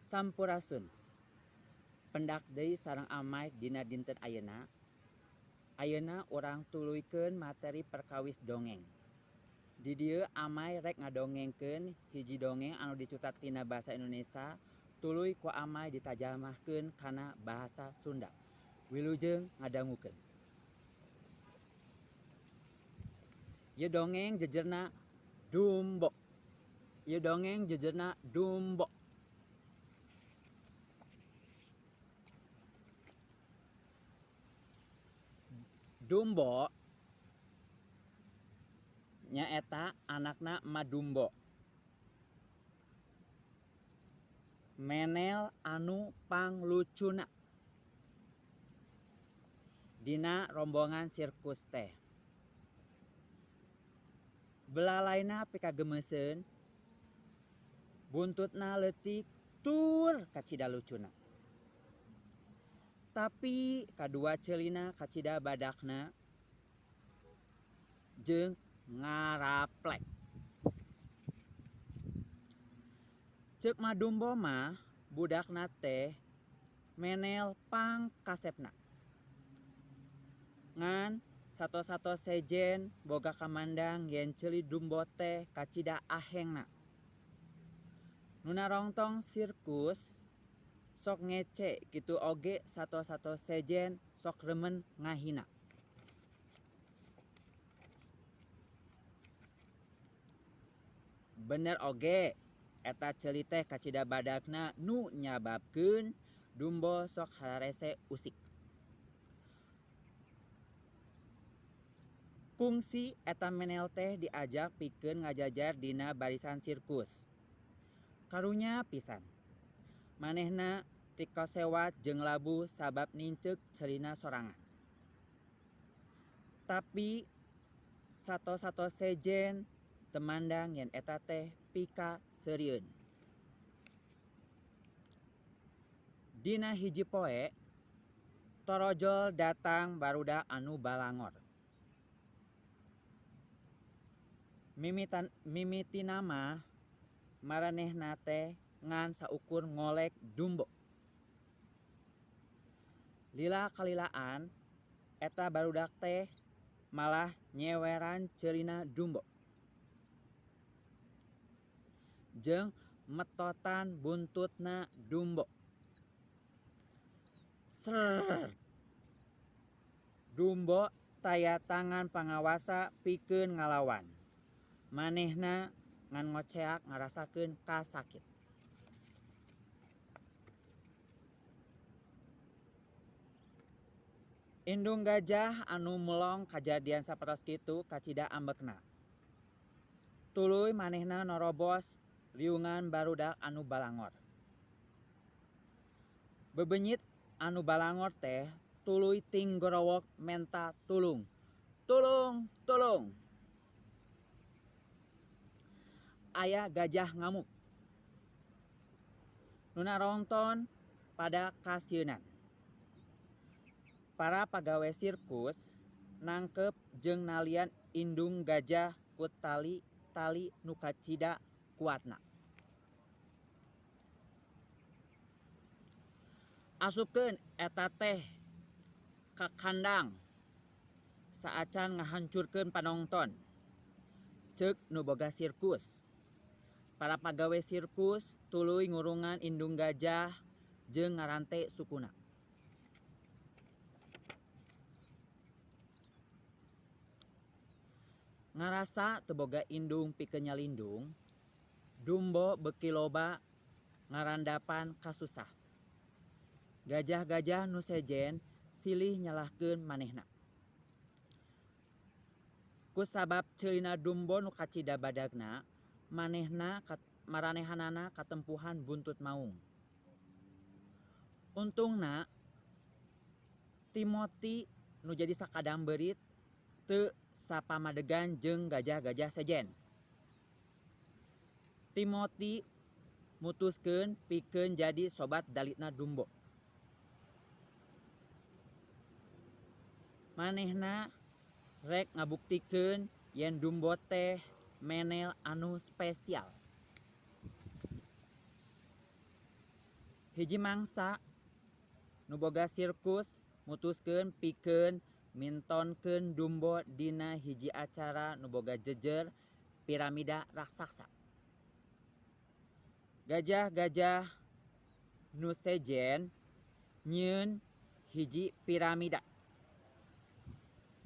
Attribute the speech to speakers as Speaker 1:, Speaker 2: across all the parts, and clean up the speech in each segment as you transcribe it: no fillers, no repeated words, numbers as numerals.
Speaker 1: Sampurasun. Pendak deui sareng amai dina dinten ayeuna. Ayeuna urang tuluykeun materi perkawis dongeng. Di dieu amai rek ngadongengkeun hiji dongeng anu dicutat tina basa Indonesia tuluy ku amai ditajamahkeun kana bahasa Sunda. Wilujeng ngadangukeun. Ieu dongeng jejerna Dumbo. Ieu dongeng jejerna Dumbo. Dumbo nyaeta anakna Madumbo. Menel anu panglucuna dina rombongan sirkus teh. Belalaina pikagemeuseun, buntutna leutik tur kacida lucuna. Tapi kadua ceulina kacida badakna jeung ngaraplek. Ceuk Madumbo mah budakna teh menel pangkasepna. Ngan sato-sato sejen boga kamandang yen ceuli Dumbo teh kacida ahengna. Nu narongtong sirkus sok ngece kitu oge sato-sato sejen sok remen ngahina. Bener oge eta ceuli teh kacida badakna nu nyababkeun Dumbo sok hararese usik. Kungsi eta menel teh diajak pikeun ngajajar dina barisan sirkus. Karunya pisan. Manehna tika sewat jeung labu sabab ninceuk ceulina sorangan. Tapi sato-sato sejen temandang yen eta teh pika seurieun. Dina hiji poe torojol datang barudak anu balangor. Mimitina mah maranehna teh ngan saukur ngolek Dumbo. Lila kalilaan eta barudak teh malah nyeweran ceulina Dumbo. Jeung metotan buntutna Dumbo. Srrrr. Dumbo taya tangan pangawasa pikeun ngalawan. Manehna ngan ngoceak ngarasakeun kasakit. Indung gajah anu melong kajadian sapertos kitu kacida ambekna. Tuluy manehna norobos liungan barudak anu balangor. Bebenyit anu balangor teh tuluy ting gorowok menta tulung. Tulung, tulung. Aya gajah ngamuk. Nu narongton pada kasieunan. Para pagawe sirkus nangkep jeung nalian indung gajah ku tali nu kacida kuatna. Asupkeun eta teh ka kandang saacan ngahancurkeun panongton, ceuk nu boga sirkus. Para pagawe sirkus tuluy ngurungan indung gajah jeung ngarante sukuna. Ngarasa teu boga indung pikeun nyalindung, Dumbo beuki loba ngarandapan kasusah. Gajah-gajah nu sejen silih nyalahkeun manehna. Kusabab ceulina Dumbo nu kacida badagna, maranehanana katempuhan buntut maung. Untungna Timoti nu jadi sakadang beurit teu sapamadegan jeung gajah-gajah sejen. Timoti mutuskeun pikeun jadi sobat dalitna Dumbo. Manehna rek ngabuktikeun yen Dumbo teh menel anu spesial. Hiji mangsa nu boga sirkus mutuskeun pikeun mintonkeun Dumbo dina hiji acara nu boga jejer piramida raksasa. Gajah-gajah nu sejen nyieun hiji piramida.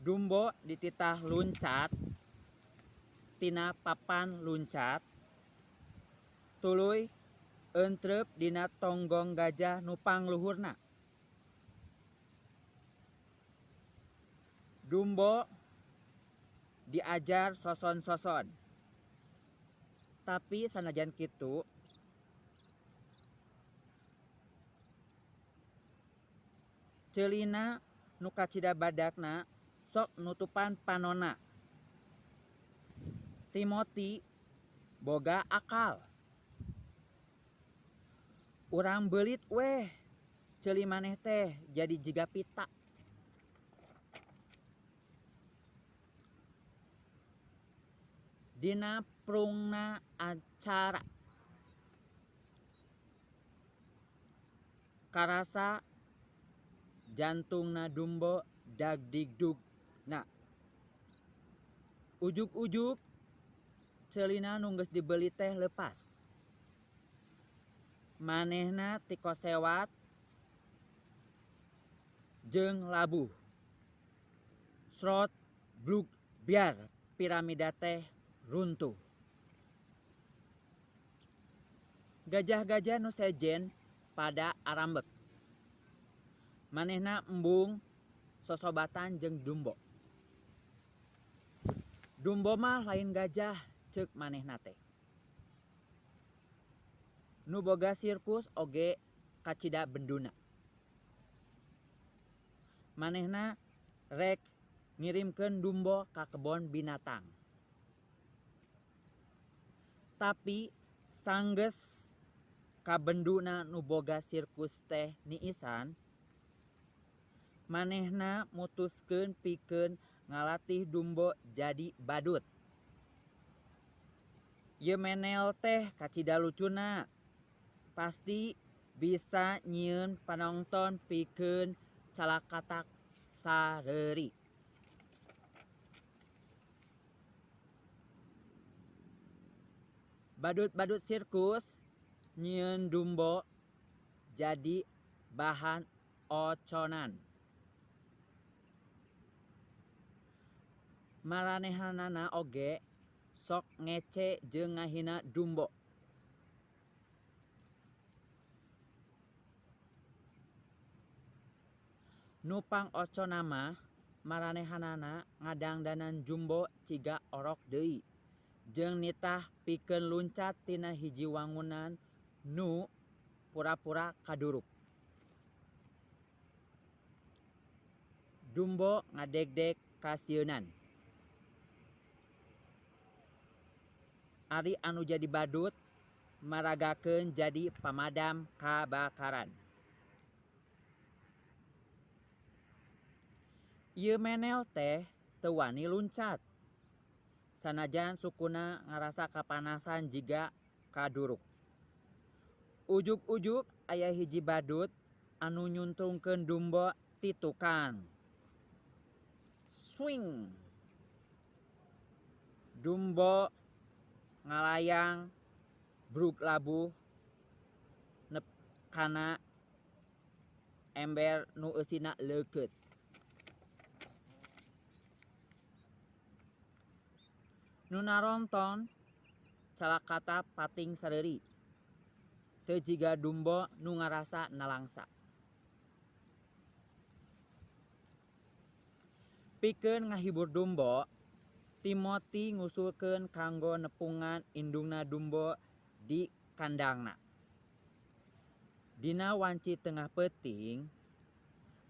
Speaker 1: Dumbo dititah luncat tina papan luncat, tuluy entrep dina tonggong gajah nu pangluhurna. Dumbo diajar soson-soson. Tapi sanajan kitu ceulina nu kacida badakna sok nutupan panonna. Timoti boga akal. Urang beulit weh ceuli maneh teh jadi jiga pita. Dina prungna acara karasa jantungna Dumbo dagdigdugna. Ujug-ujug ceulina nu geus dibeuli teh leupas. Manehna ti kosewat jeung labuh. Srot blug biar piramida teh runtuh. Gajah-gajah nu sejen pada arambek. Manehna embung sosobatan jeung Dumbo. Dumbo mah lain gajah ceuk manehna teh. Nu boga sirkus oge kacida benduna. Manehna rek ngirimkeun Dumbo ka kebon binatang. Tapi sanggeus ka benduna nu boga sirkus teh niisan, manehna mutuskeun pikeun ngalatih Dumbo jadi badut. Ieu menel teh kacida lucuna. Pasti bisa nyieun panonton pikeun calakatak sareuri. Badut-badut sirkus nyieun Dumbo jadi bahan oconan. Maranehanana oge sok ngece jeung ngahina Dumbo. Nu pangoconna mah maranehanana ngadangdanan Dumbo ciga orok deui. Jeung nitah pikeun luncat tina hiji wangunan nu pura-pura kaduruk. Dumbo ngadegdeg ka sieunan. Ari anu jadi badut maragakeun jadi pamadam kabakaran. Ieu menel teh teu wani luncat. Sanajan sukuna ngarasa kapanasan jiga kaduruk. Ujug-ujug aya hiji badut anu nyuntrungkeun Dumbo ti tukang. Swing. Dumbo ngalayang brug labuh nep kana ember nu eusina leukeut. Nu naronton calakata pating sareuri. Teu jiga Dumbo nu ngarasa nalangsa. Pikeun ngahibur Dumbo, Timoti ngusulkeun kanggo nepungan indungna Dumbo di kandangna. Dina wanci tengah peuting,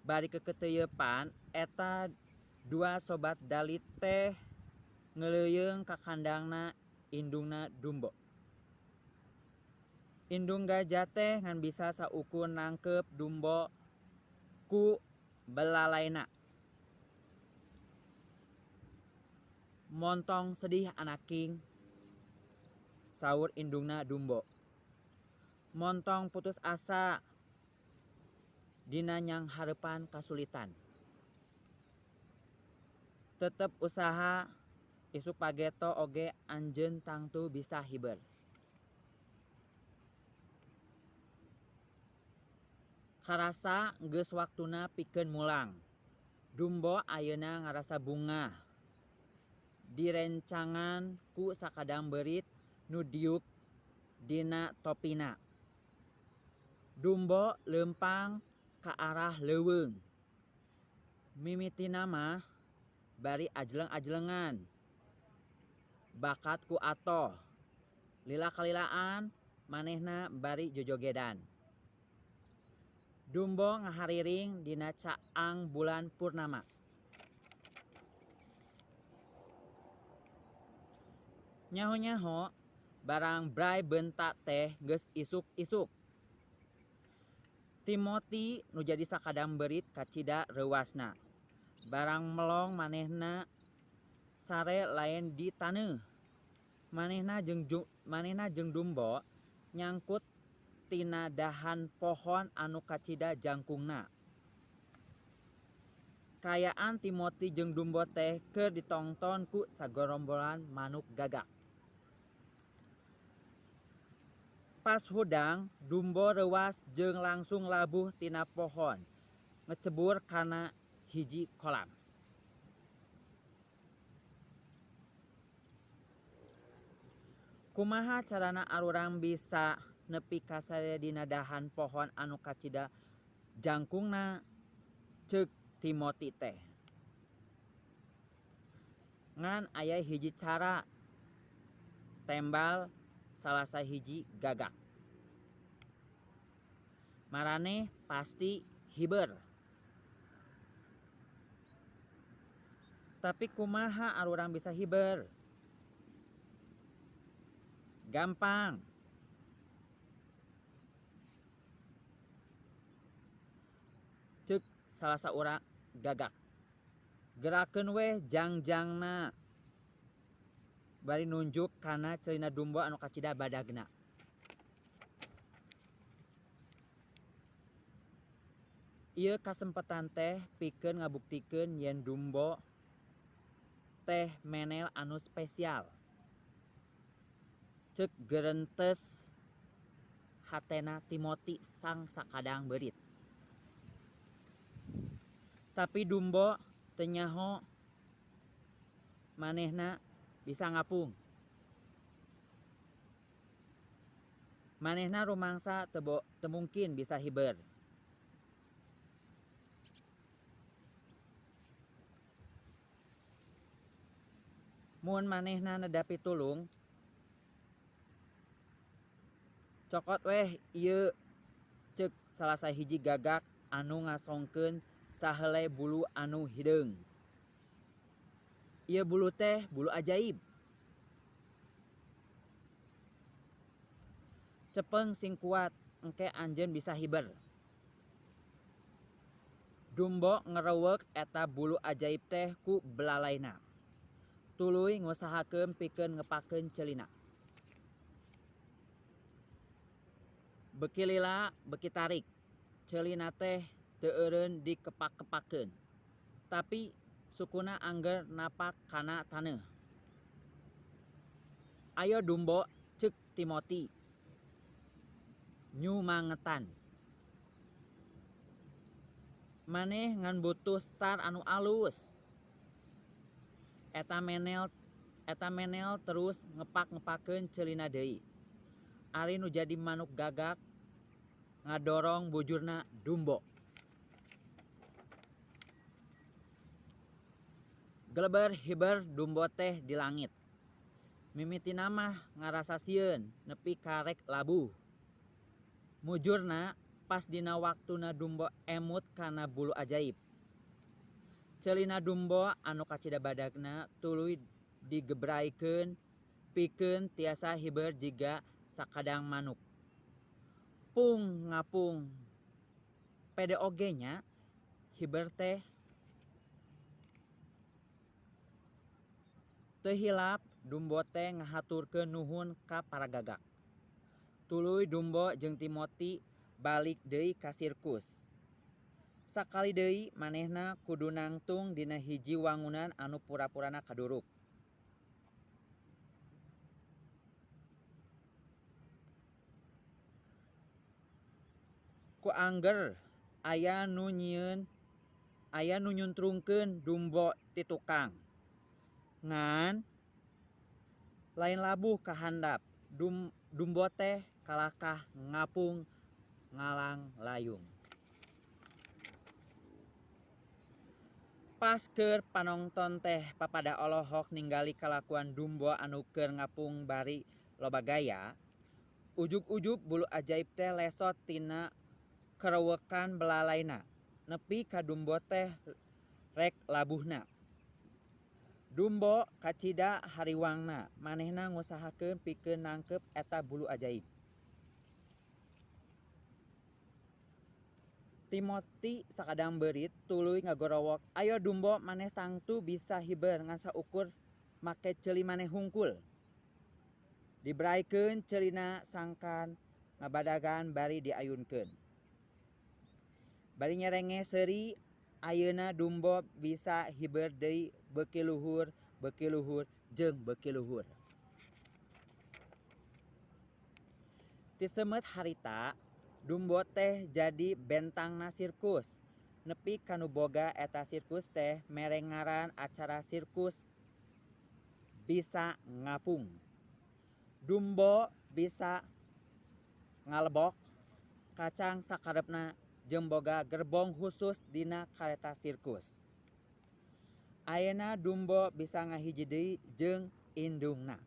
Speaker 1: bari keketeuyepan eta dua sobat dalit teh ngeleuyeung ka kandangna indungna Dumbo. Indung gajah teh ngan bisa saukur nangkep Dumbo ku belalaina. Montong sedih anaking, saur indungna Dumbo. montong putus asa dina nyang hareupan kasulitan. Tetep usaha isuk pageto oge anjeun tangtu bisa hibeur. Karasa geus waktuna pikeun mulang. Dumbo ayeuna ngarasa bungah. Direncangan ku sakadang beurit nu diuk dina topina. Dumbo leumpang ka arah leuweung. Mimitina mah bari ajleng-ajlengan. Bakat ku atoh. Lila-kalilaan manehna bari jojogedan. Dumbo ngahariring dina caang bulan purnama. Nyaho-nyaho barang bray beunta teh geus isuk-isuk. Timoti nu jadi sakadang beurit kacida reuasna. Barang melong manehna sare lain di taneuh. Manehna jeung Dumbo nyangkut tina dahan pohon anu kacida jangkungna. Kayaan Timoti jeung Dumbo teh keur ditongton ku sagorombolan manuk gagak. Pas hudang, Dumbo reuas jeung langsung labuh tina pohon, ngecebur kana hiji kolam. Kumaha carana arurang bisa nepi ka sare dina dahan pohon anu kacida jangkungna, ceuk Timoti teh. Ngan aya hiji cara, tembal salah sahiji gagak. Maraneh pasti hibeur. Tapi kumaha arurang bisa hibeur? Gampang. Ceuk salah saurang gagak. Gerakeun we jangjangna. Bari nunjuk kana ceulina Dumbo anu kacida badagna. Ieu kasempatan teh pikeun ngabuktikeun yen Dumbo teh menel anu spesial. Ceuk geurentes hatena Timoti sang sakadang beurit. Tapi Dumbo teu nyaho manehna bisa ngapung. Manehna rumangsa teu mungkin bisa hibeur. Mun manehna nedapi tulung, cokot weh ieu, ceuk salah sahiji gagak anu ngasongkeun sahelai bulu anu hideung. Ieu bulu teh bulu ajaib. Cepeng sing kuat engke anjeun bisa hibeur. Dumbo ngereuweuk eta bulu ajaib teh ku belalaina. Tuluy ngusahakeun pikeun ngepakeun ceulina. Beuki lila, beuki tarik. Ceulina teh teu eureun dikepak-kepakeun. Tapi sukuna angger napak kana taneuh. Ayo Dumbo, ceuk Timoti. Nyumangetan. Maneh ngan butuh star anu alus. Eta menel terus ngepak-ngepakeun ceulina deui. Ari nu jadi manuk gagak ngadorong bujurna Dumbo. Geleber hiber Dumbo teh di langit. Mimitina mah ngarasa sieun nepi ka rek labuh. Mujurna pas dina waktuna Dumbo emut kana bulu ajaib. Ceulina Dumbo anu kacida badagna tuluy digebraikeun pikeun tiasa hibeur jiga sakadang manuk. Pung ngapung pede oge nya hibeur teh teu hilap Dumbo teh ngahaturkeun nuhun ka para gagak. Tuluy Dumbo jeung Timothy balik deui ka sirkus. Sakali deui manehna kudu nangtung dina hiji wangunan anu pura-purana kaduruk. Ku angger aya nu nyuntrungkeun Dumbo ti tukang. Ngan lain labuh ka handap. Dumbo teh kalakah ngapung ngalang layung. Pas keur panongton teh papada olohok ningali kalakuan Dumbo anu keur ngapung bari loba gaya, ujug-ujug bulu ajaib teh lesot tina kerewekan belalaina nepi ka Dumbo teh rek labuhna. Dumbo kacida hariwangna, manehna ngusahakeun pikeun nangkep eta bulu ajaib. Timothy sakadang beurit tuluy ngagorowok, "Ayo Dumbo, maneh tangtu bisa hiber ngan saukur make ceuli maneh hungkul." Diberaikeun ceulina sangkan ngabadagan bari diayunkeun. Bari nyerenge seuri, ayeuna Dumbo bisa hiber deui beuki luhur jeung beuki luhur. Ti seumeut harita Dumbo teh jadi bentangna sirkus. Nepi ka nu boga eta sirkus teh mere ngaran acara sirkus bisa ngapung. Dumbo bisa ngalebok kacang sakarepna jeung boga gerbong husus dina kareta sirkus. Ayeuna Dumbo bisa ngahiji deui jeung indungna.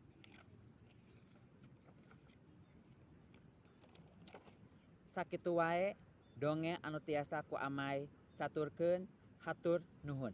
Speaker 1: Sakitu wae dongeng anu tiasa ku Amai caturkeun, hatur nuhun.